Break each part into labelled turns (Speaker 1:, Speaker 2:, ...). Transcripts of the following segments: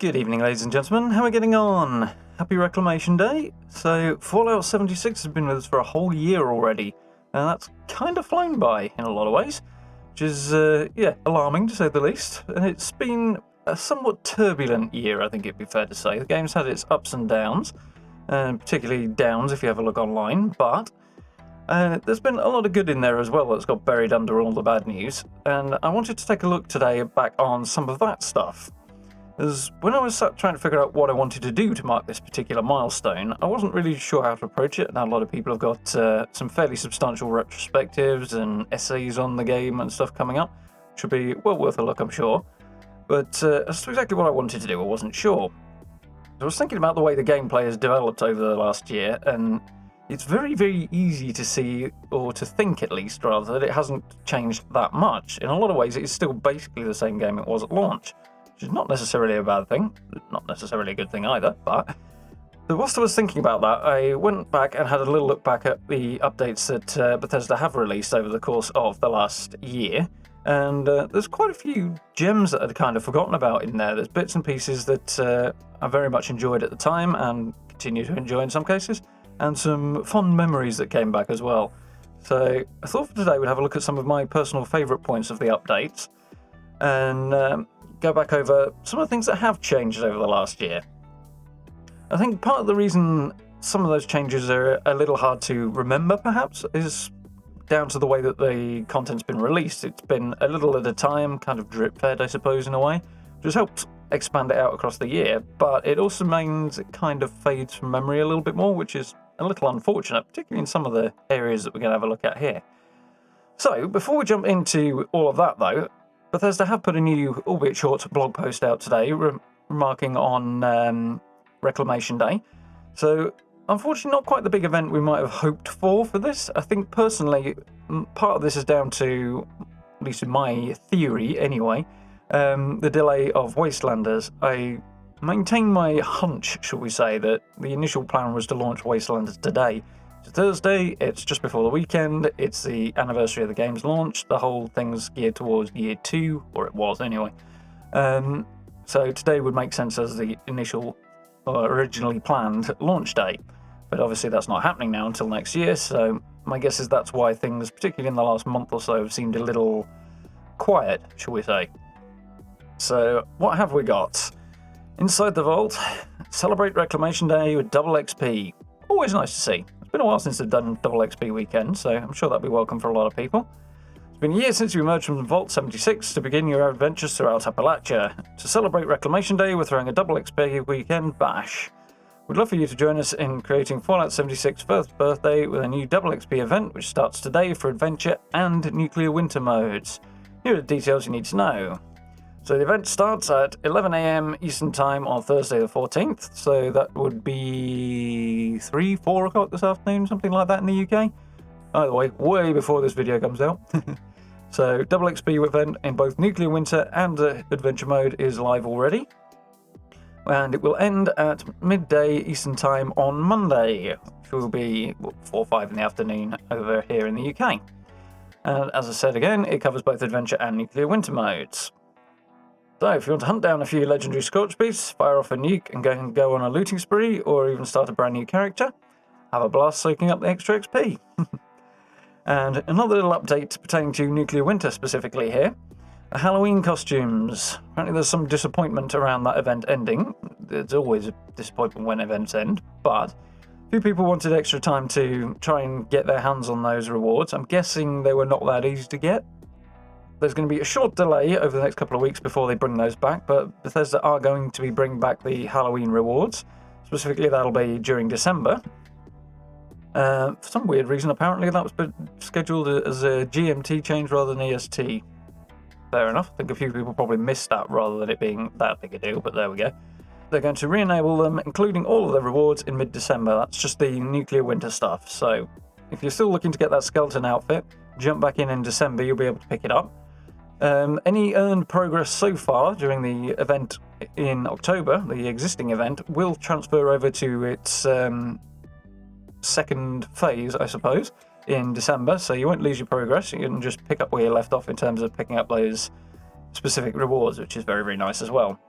Speaker 1: Good evening, ladies and gentlemen. How are we getting on? Happy Reclamation Day. So, Fallout 76 has been with us for a whole year already, and that's kind of flown by in a lot of ways, which is, alarming to say the least. And it's been a somewhat turbulent year, I think it'd be fair to say. The game's had its ups and downs, and particularly downs if you have a look online, but there's been a lot of good in there as well that's got buried under all the bad news, and I wanted to take a look today back on some of that stuff. As when I was trying to figure out what I wanted to do to mark this particular milestone, I wasn't really sure how to approach it. Now, a lot of people have got some fairly substantial retrospectives and essays on the game and stuff coming up, which would be well worth a look, I'm sure. But as to exactly what I wanted to do, I wasn't sure. I was thinking about the way the gameplay has developed over the last year, and it's very, very easy to see, or to think at least, rather, that it hasn't changed that much. In a lot of ways, it is still basically the same game it was at launch. Which is not necessarily a bad thing, not necessarily a good thing either, but whilst I was thinking about that, I went back and had a little look back at the updates that Bethesda have released over the course of the last year, and there's quite a few gems that I'd kind of forgotten about in there. There's bits and pieces that I very much enjoyed at the time, and continue to enjoy in some cases, and some fond memories that came back as well. So I thought for today we'd have a look at some of my personal favourite points of the updates, and go back over some of the things that have changed over the last year. I think part of the reason some of those changes are a little hard to remember, perhaps, is down to the way that the content's been released. It's been a little at a time, kind of drip-fed, I suppose, in a way, which has helped expand it out across the year, but it also means it kind of fades from memory a little bit more, which is a little unfortunate, particularly in some of the areas that we're going to have a look at here. So, before we jump into all of that, though, Bethesda have put a new, albeit short, blog post out today, remarking on Reclamation Day. So, unfortunately, not quite the big event we might have hoped for this. I think, personally, part of this is down to, at least in my theory anyway, the delay of Wastelanders. I maintain my hunch, shall we say, that the initial plan was to launch Wastelanders today. It's Thursday, it's just before the weekend, it's the anniversary of the game's launch, the whole thing's geared towards year 2, or it was anyway. So today would make sense as the initial, or originally planned launch date. But obviously that's not happening now until next year, so my guess is that's why things, particularly in the last month or so, have seemed a little quiet, shall we say. So what have we got? Inside the vault, celebrate Reclamation Day with double XP. Always nice to see. It's been a while since they've done double XP weekend, so I'm sure that'll be welcome for a lot of people. It's been a year since you emerged from Vault 76 to begin your adventures throughout Appalachia. To celebrate Reclamation Day, we're throwing a double XP weekend bash. We'd love for you to join us in creating Fallout 76's first birthday with a new double XP event which starts today for Adventure and Nuclear Winter modes. Here are the details you need to know. So the event starts at 11 AM Eastern Time on Thursday the 14th, so that would be 4 o'clock this afternoon, something like that in the UK. Either way before this video comes out. So double XP event in both Nuclear Winter and Adventure mode is live already. And it will end at midday Eastern Time on Monday, which will be 4 or 5 in the afternoon over here in the UK. And as I said again, it covers both Adventure and Nuclear Winter modes. So, if you want to hunt down a few legendary Scorch Beasts, fire off a nuke and go on a looting spree, or even start a brand new character, have a blast soaking up the extra XP. And another little update pertaining to Nuclear Winter specifically here. Halloween costumes. Apparently there's some disappointment around that event ending. There's always a disappointment when events end, but a few people wanted extra time to try and get their hands on those rewards. I'm guessing they were not that easy to get. There's going to be a short delay over the next couple of weeks before they bring those back, but Bethesda are going to be bringing back the Halloween rewards. Specifically, that'll be during December. For some weird reason, apparently that was scheduled as a GMT change rather than EST. Fair enough. I think a few people probably missed that rather than it being that big a deal, but there we go. They're going to re-enable them, including all of the rewards in mid-December. That's just the Nuclear Winter stuff. So if you're still looking to get that skeleton outfit, jump back in December, you'll be able to pick it up. Any earned progress so far during the event in October, the existing event, will transfer over to its second phase, I suppose, in December, so you won't lose your progress. You can just pick up where you left off in terms of picking up those specific rewards, which is very, very nice as well.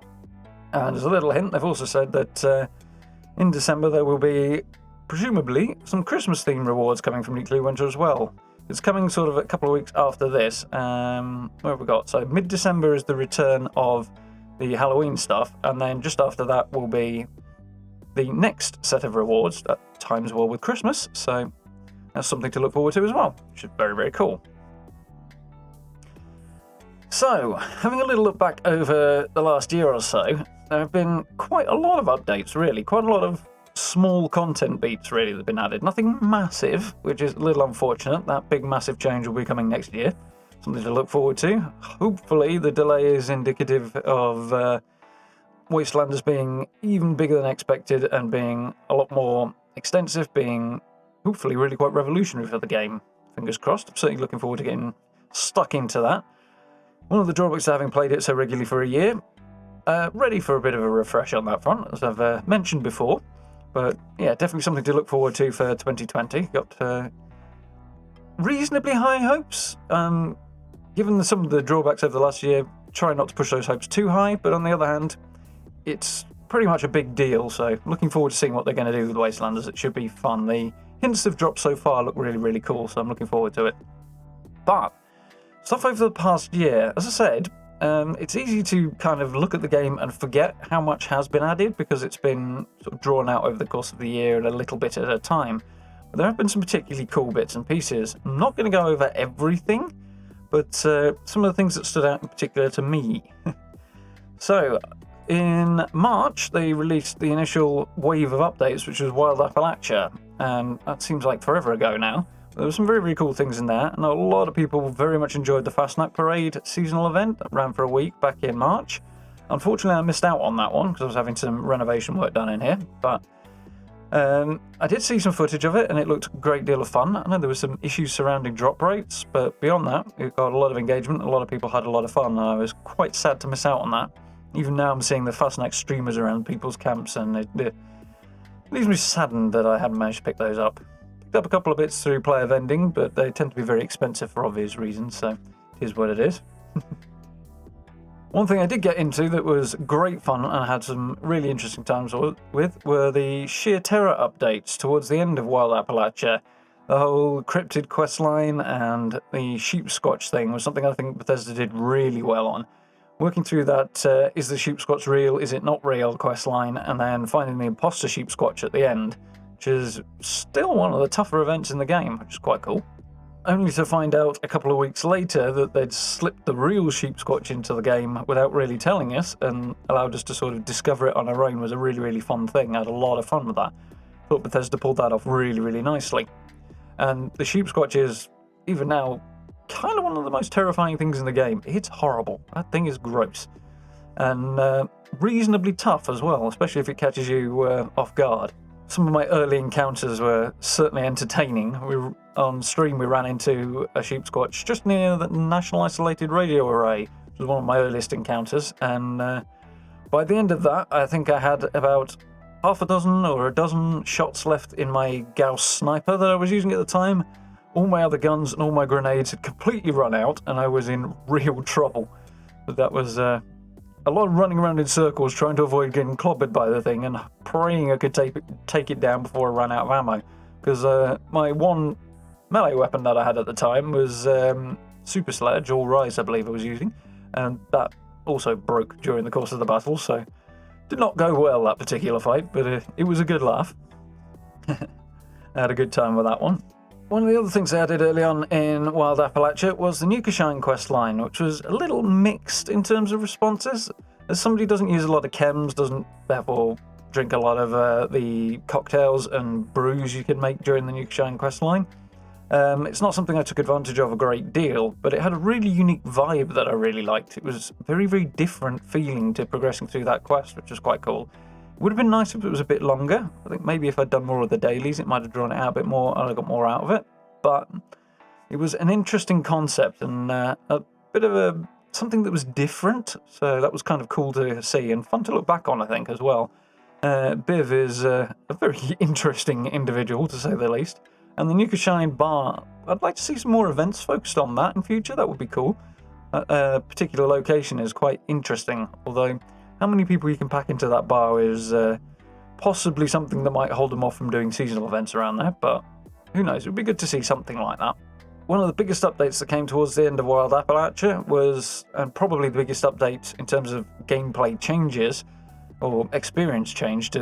Speaker 1: And as a little hint, they've also said that in December there will be, presumably, some Christmas-themed rewards coming from Nuclear Winter as well. It's coming sort of a couple of weeks after this. What have we got? So mid-December is the return of the Halloween stuff, and then just after that will be the next set of rewards that times well with Christmas, so that's something to look forward to as well, which is very, very cool. So, having a little look back over the last year or so, there have been quite a lot of updates, really. Quite a lot of small content beats, really, that have been added. Nothing massive, which is a little unfortunate. That big, massive change will be coming next year. Something to look forward to. Hopefully, the delay is indicative of Wastelanders being even bigger than expected and being a lot more extensive, being hopefully really quite revolutionary for the game. Fingers crossed. I'm certainly looking forward to getting stuck into that. One of the drawbacks to having played it so regularly for a year, ready for a bit of a refresh on that front, as I've mentioned before. But yeah, definitely something to look forward to for 2020. Got reasonably high hopes. Given some of the drawbacks over the last year, try not to push those hopes too high, but on the other hand, it's pretty much a big deal, so looking forward to seeing what they're going to do with Wastelanders. It should be fun. The hints they've dropped so far look really, really cool, so I'm looking forward to it. But stuff over the past year, as I said, it's easy to kind of look at the game and forget how much has been added because it's been sort of drawn out over the course of the year and a little bit at a time. But there have been some particularly cool bits and pieces. I'm not going to go over everything, but some of the things that stood out in particular to me. So, in March, they released the initial wave of updates, which was Wild Appalachia, and that seems like forever ago now. There were some very, very cool things in there, and a lot of people very much enjoyed the Fasnacht Parade seasonal event that ran for a week back in March. Unfortunately, I missed out on that one because I was having some renovation work done in here, but I did see some footage of it, and it looked a great deal of fun. I know there were some issues surrounding drop rates, but beyond that, it got a lot of engagement, a lot of people had a lot of fun, and I was quite sad to miss out on that. Even now I'm seeing the Fasnacht streamers around people's camps, and it leaves me saddened that I hadn't managed to pick those up. Picked up a couple of bits through player vending, but they tend to be very expensive for obvious reasons, so it is what it is. One thing I did get into that was great fun and I had some really interesting times with were the Sheer Terror updates towards the end of Wild Appalachia. The whole cryptid questline and the sheepsquatch thing was something I think Bethesda did really well on. Working through that, is the sheepsquatch real, is it not real questline, and then finding the imposter sheepsquatch at the end, which is still one of the tougher events in the game, which is quite cool. Only to find out a couple of weeks later that they'd slipped the real sheepsquatch into the game without really telling us and allowed us to sort of discover it on our own was a really, really fun thing. I had a lot of fun with that. Thought Bethesda pulled that off really, really nicely. And the sheepsquatch is, even now, kind of one of the most terrifying things in the game. It's horrible. That thing is gross. And reasonably tough as well, especially if it catches you off guard. Some of my early encounters were certainly entertaining. On stream we ran into a sheepsquatch just near the National Isolated Radio Array, which was one of my earliest encounters, and by the end of that I think I had about half a dozen or a dozen shots left in my Gauss sniper that I was using at the time. All my other guns and all my grenades had completely run out and I was in real trouble. But that was a lot of running around in circles trying to avoid getting clobbered by the thing and praying I could take it down before I ran out of ammo. Because my one melee weapon that I had at the time was Super Sledge, or Rise I believe I was using, and that also broke during the course of the battle, so did not go well that particular fight, but it was a good laugh. I had a good time with that one. One of the other things they added early on in Wild Appalachia was the Nukashine questline, which was a little mixed in terms of responses. As somebody who doesn't use a lot of chems, doesn't therefore drink a lot of the cocktails and brews you can make during the Nukashine questline, it's not something I took advantage of a great deal, but it had a really unique vibe that I really liked. It was a very, very different feeling to progressing through that quest, which was quite cool. Would have been nice if it was a bit longer. I think maybe if I'd done more of the dailies, it might have drawn it out a bit more and I got more out of it. But it was an interesting concept and a bit of something that was different. So that was kind of cool to see and fun to look back on, I think, as well. Biv is a very interesting individual, to say the least. And the Nukashine bar, I'd like to see some more events focused on that in future. That would be cool. A particular location is quite interesting, although how many people you can pack into that bar is possibly something that might hold them off from doing seasonal events around there, but who knows, it would be good to see something like that. One of the biggest updates that came towards the end of Wild Appalachia was, and probably the biggest update in terms of gameplay changes, or experience change to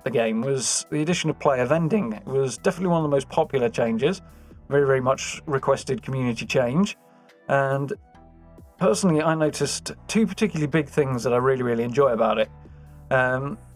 Speaker 1: the game, was the addition of player vending. It was definitely one of the most popular changes, very, very much requested community change, and personally I noticed two particularly big things that I really, really enjoy about it.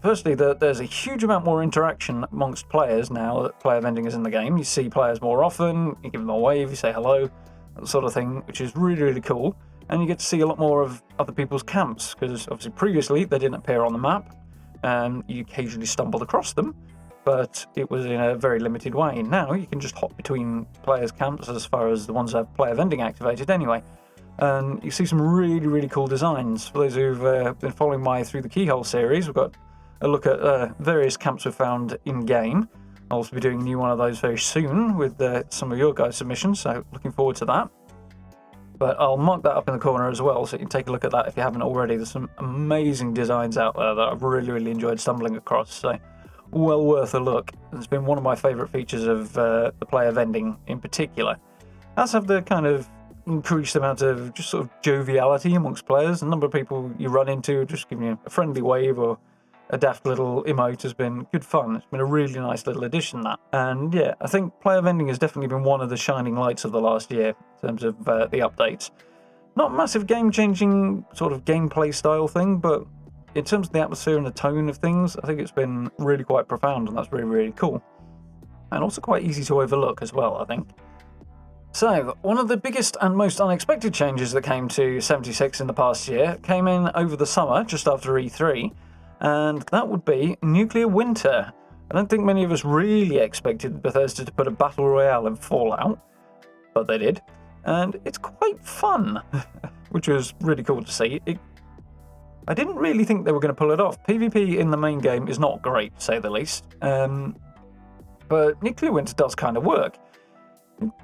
Speaker 1: Firstly, there's a huge amount more interaction amongst players now that player vending is in the game. You see players more often, you give them a wave, you say hello, that sort of thing, which is really, really cool. And you get to see a lot more of other people's camps, because obviously previously they didn't appear on the map, and you occasionally stumbled across them, but it was in a very limited way. Now you can just hop between players' camps as far as the ones that have player vending activated anyway. And you see some really, really cool designs. For those who've been following my Through the Keyhole series, we've got a look at various camps we've found in-game. I'll also be doing a new one of those very soon with some of your guys' submissions, so looking forward to that. But I'll mark that up in the corner as well, so you can take a look at that if you haven't already. There's some amazing designs out there that I've really, really enjoyed stumbling across, so well worth a look. It's been one of my favourite features of the player vending in particular. As have the kind of increased amount of just sort of joviality amongst players. A number of people you run into just giving you a friendly wave or a daft little emote has been good fun. It's been a really nice little addition, that. And yeah, I think player vending has definitely been one of the shining lights of the last year in terms of the updates. Not a massive game-changing sort of gameplay style thing, but in terms of the atmosphere and the tone of things, I think it's been really quite profound, and that's really, really cool. And also quite easy to overlook as well, I think. So, one of the biggest and most unexpected changes that came to 76 in the past year came in over the summer, just after E3, and that would be Nuclear Winter. I don't think many of us really expected Bethesda to put a Battle Royale in Fallout, but they did, and it's quite fun, which was really cool to see. I didn't really think they were going to pull it off. PvP in the main game is not great, to say the least, but Nuclear Winter does kind of work.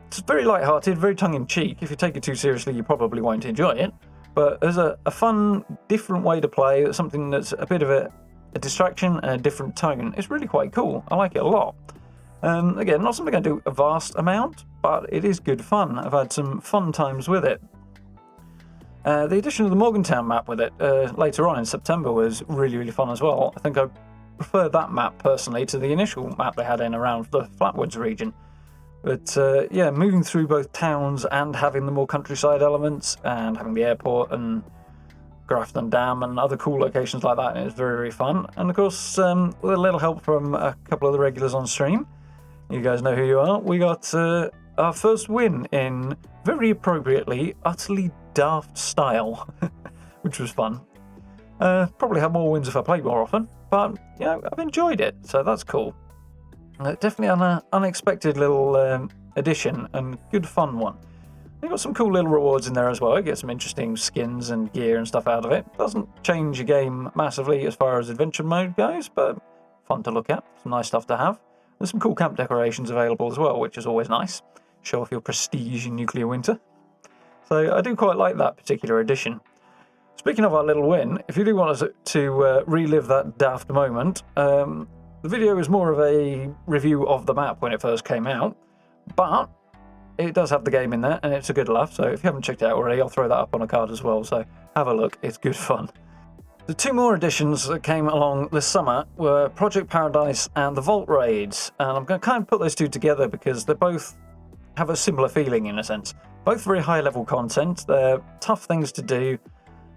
Speaker 1: It's very light-hearted, very tongue-in-cheek. If you take it too seriously, you probably won't enjoy it. But there's a fun, different way to play, something that's a bit of a distraction and a different tone. It's really quite cool. I like it a lot. Again, not something I do a vast amount, but it is good fun. I've had some fun times with it. The addition of the Morgantown map with it later on in September was really, really fun as well. I think I prefer that map, personally, to the initial map they had in around the Flatwoods region. But yeah, moving through both towns and having the more countryside elements and having the airport and Grafton Dam and other cool locations like that, is very, very fun. And of course, with a little help from a couple of the regulars on stream, you guys know who you are, we got our first win in, very appropriately, utterly daft style, which was fun. Probably have more wins if I played more often, but you know, I've enjoyed it, so that's cool. Definitely an unexpected little addition and good fun one. You've got some cool little rewards in there as well. You get some interesting skins and gear and stuff out of it. Doesn't change your game massively as far as adventure mode goes, but fun to look at. Some nice stuff to have. There's some cool camp decorations available as well, which is always nice. Show off your prestige in Nuclear Winter. So I do quite like that particular addition. Speaking of our little win, if you do want us to relive that daft moment, the video is more of a review of the map when it first came out, but it does have the game in there, and it's a good laugh, so if you haven't checked it out already, I'll throw that up on a card as well, so have a look, it's good fun. The two more additions that came along this summer were Project Paradise and the Vault Raids, and I'm going to kind of put those two together because they both have a similar feeling in a sense. Both very high-level content, they're tough things to do,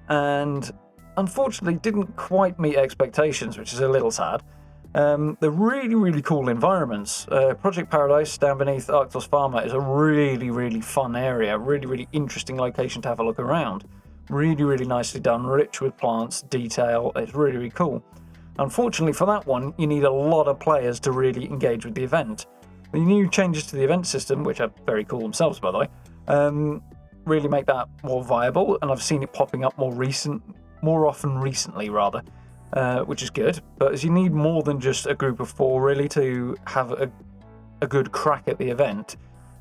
Speaker 1: and unfortunately didn't quite meet expectations, which is a little sad. They're really, really cool environments. Project Paradise down beneath Arctos Pharma is a really, really fun area, really, really interesting location to have a look around. Really, really nicely done, rich with plants, detail, it's really, really cool. Unfortunately for that one, you need a lot of players to really engage with the event. The new changes to the event system, which are very cool themselves by the way, really make that more viable, and I've seen it popping up more often recently, which is good, but as you need more than just a group of 4 really to have a good crack at the event.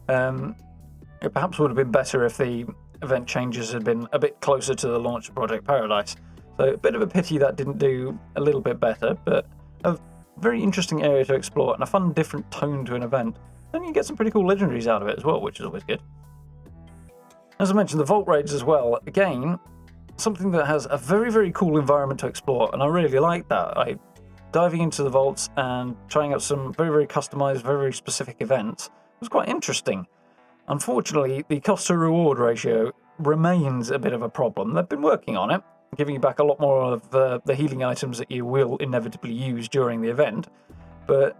Speaker 1: It perhaps would have been better if the event changes had been a bit closer to the launch of Project Paradise. So a bit of a pity that didn't do a little bit better, but a very interesting area to explore and a fun different tone to an event. And you get some pretty cool legendaries out of it as well, which is always good. As I mentioned, the Vault Raids as well, again, something that has a very, very cool environment to explore, and I really like that. Diving into the vaults and trying out some very, very customized, very, very specific events was quite interesting. Unfortunately, the cost to reward ratio remains a bit of a problem. They've been working on it, giving you back a lot more of the healing items that you will inevitably use during the event. But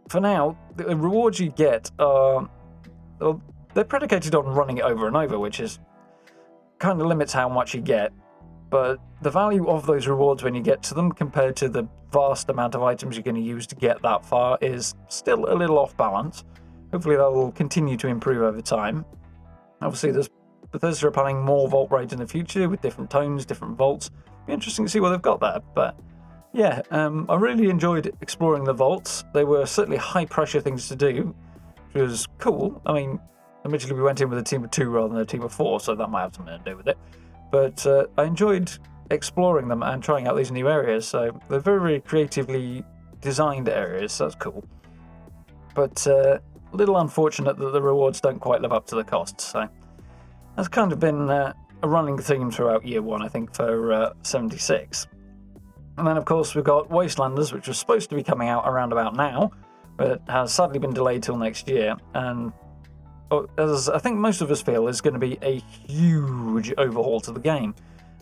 Speaker 1: for now, the rewards you get are, well, they're predicated on running it over and over, which is kind of limits how much you get. But the value of those rewards when you get to them compared to the vast amount of items you're going to use to get that far is still a little off balance. Hopefully that will continue to improve over time. Obviously, Bethesda are planning more vault raids in the future with different tones, different vaults. It'll be interesting to see what they've got there. But yeah, I really enjoyed exploring the vaults. They were certainly high-pressure things to do, which was cool. I mean, originally we went in with a team of 2 rather than a team of 4, so that might have something to do with it. But I enjoyed exploring them and trying out these new areas. So they're very, very creatively designed areas, so that's cool. But a little unfortunate that the rewards don't quite live up to the costs. So that's kind of been a running theme throughout year 1, I think, for 76. And then, of course, we've got Wastelanders, which was supposed to be coming out around about now, but has sadly been delayed till next year. And as I think most of us feel, is going to be a huge overhaul to the game.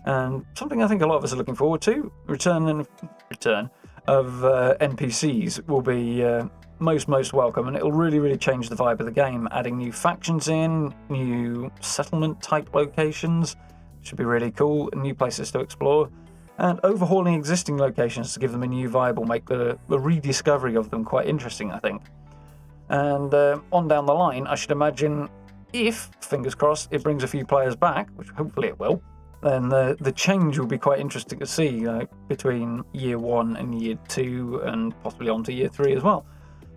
Speaker 1: And something I think a lot of us are looking forward to, return of NPCs will be most welcome, and it'll really, really change the vibe of the game, adding new factions in, new settlement-type locations, which should be really cool, and new places to explore. And overhauling existing locations to give them a new vibe will make the rediscovery of them quite interesting, I think. And on down the line, I should imagine if, fingers crossed, it brings a few players back, which hopefully it will, then the change will be quite interesting to see between year 1 and year 2 and possibly on to year 3 as well.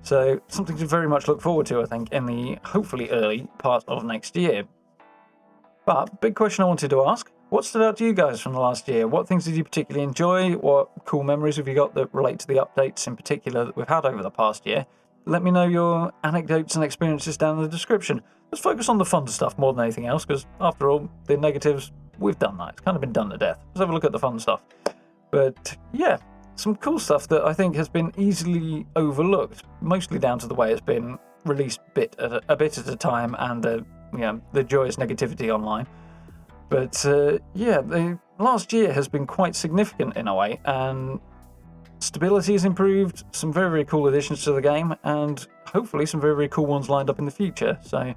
Speaker 1: So something to very much look forward to, I think, in the hopefully early part of next year. But big question I wanted to ask, what stood out to you guys from the last year? What things did you particularly enjoy? What cool memories have you got that relate to the updates in particular that we've had over the past year? Let me know your anecdotes and experiences down in the description. Let's focus on the fun stuff more than anything else, because after all, the negatives, we've done that. It's kind of been done to death. Let's have a look at the fun stuff. But yeah, some cool stuff that I think has been easily overlooked, mostly down to the way it's been released a bit at a time and the joyous negativity online. But yeah, the last year has been quite significant in a way, and stability has improved, some very, very cool additions to the game, and hopefully some very, very cool ones lined up in the future. So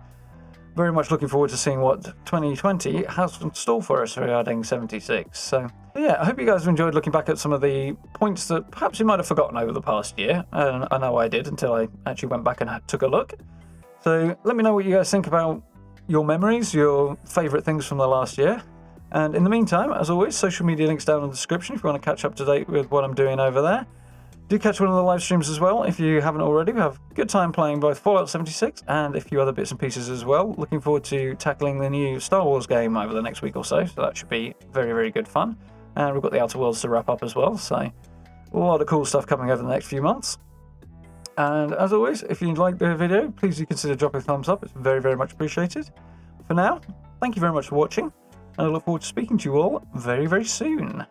Speaker 1: very much looking forward to seeing what 2020 has in store for us regarding 76. So yeah, I hope you guys have enjoyed looking back at some of the points that perhaps you might have forgotten over the past year. I know I did until I actually went back and took a look. So let me know what you guys think about your memories, your favourite things from the last year. And in the meantime, as always, social media links down in the description if you want to catch up to date with what I'm doing over there. Do catch one of the live streams as well if you haven't already. We have a good time playing both Fallout 76 and a few other bits and pieces as well. Looking forward to tackling the new Star Wars game over the next week or so that should be very, very good fun. And we've got the Outer Worlds to wrap up as well, so a lot of cool stuff coming over the next few months. And as always, if you liked the video, please do consider dropping a thumbs up. It's very, very much appreciated. For now, thank you very much for watching, and I look forward to speaking to you all very, very soon.